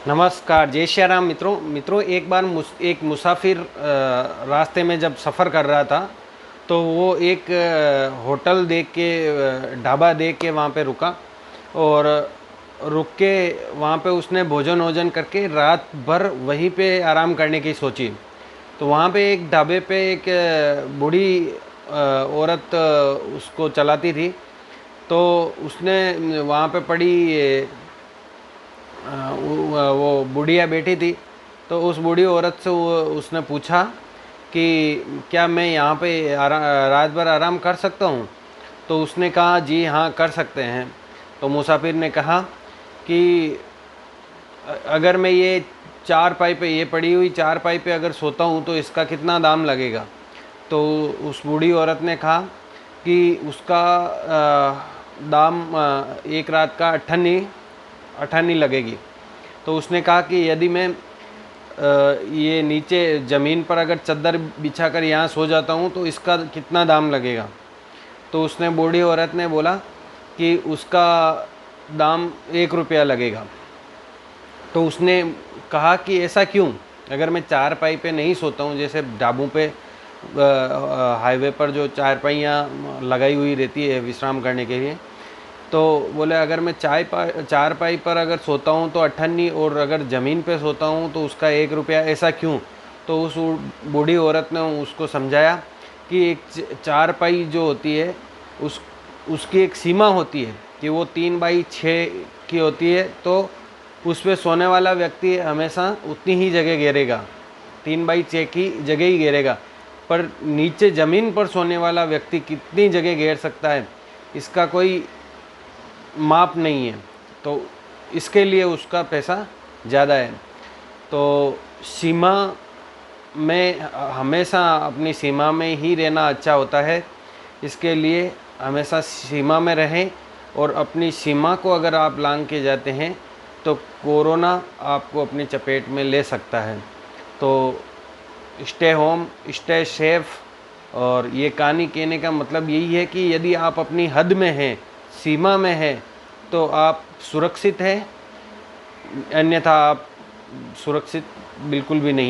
नमस्कार, जय श्री राम मित्रों एक बार एक मुसाफिर रास्ते में जब सफ़र कर रहा था तो वो एक होटल देख के ढाबा देख के वहाँ पे रुका और रुक के वहाँ पे उसने भोजन वोजन करके रात भर वहीं पे आराम करने की सोची। तो वहाँ पे एक ढाबे पे एक बूढ़ी औरत उसको चलाती थी। तो उसने वहाँ पे पड़ी वो बुढ़िया बैठी थी। तो उस बूढ़ी औरत से उसने पूछा कि क्या मैं यहाँ पे रात भर आराम कर सकता हूँ। तो उसने कहा जी हाँ कर सकते हैं। तो मुसाफिर ने कहा कि अगर मैं ये चारपाई पे ये पड़ी हुई चारपाई पे अगर सोता हूँ तो इसका कितना दाम लगेगा। तो उस बूढ़ी औरत ने कहा कि उसका दाम एक रात का अठन्नी लगेगी। तो उसने कहा कि यदि मैं ये नीचे ज़मीन पर अगर चद्दर बिछा कर यहाँ सो जाता हूँ तो इसका कितना दाम लगेगा। तो उसने बूढ़ी औरत ने बोला कि उसका दाम 1 रुपया लगेगा। तो उसने कहा कि ऐसा क्यों, अगर मैं चारपाई पे नहीं सोता हूँ, जैसे ढाबों पे हाईवे पर जो चारपाइयाँ लगाई हुई रहती है विश्राम करने के लिए, तो बोले अगर मैं चारपाई पर अगर सोता हूँ तो अठन्नी और अगर ज़मीन पे सोता हूँ तो उसका 1 रुपया, ऐसा क्यों। तो उस बूढ़ी औरत ने उसको समझाया कि एक चारपाई जो होती है उसकी एक सीमा होती है कि वो 3x6 की होती है। तो उस पर सोने वाला व्यक्ति हमेशा उतनी ही जगह घेरेगा, 3x6 की जगह ही घेरेगा। पर नीचे ज़मीन पर सोने वाला व्यक्ति कितनी जगह घेर सकता है इसका कोई माप नहीं है। तो इसके लिए उसका पैसा ज़्यादा है। तो सीमा में हमेशा अपनी सीमा में ही रहना अच्छा होता है। इसके लिए हमेशा सीमा में रहें और अपनी सीमा को अगर आप लांघ के जाते हैं तो कोरोना आपको अपनी चपेट में ले सकता है। तो स्टे होम, स्टे सेफ। और ये कहानी कहने का मतलब यही है कि यदि आप अपनी हद में हैं, सीमा में हैं, तो आप सुरक्षित हैं, अन्यथा आप सुरक्षित बिल्कुल भी नहीं।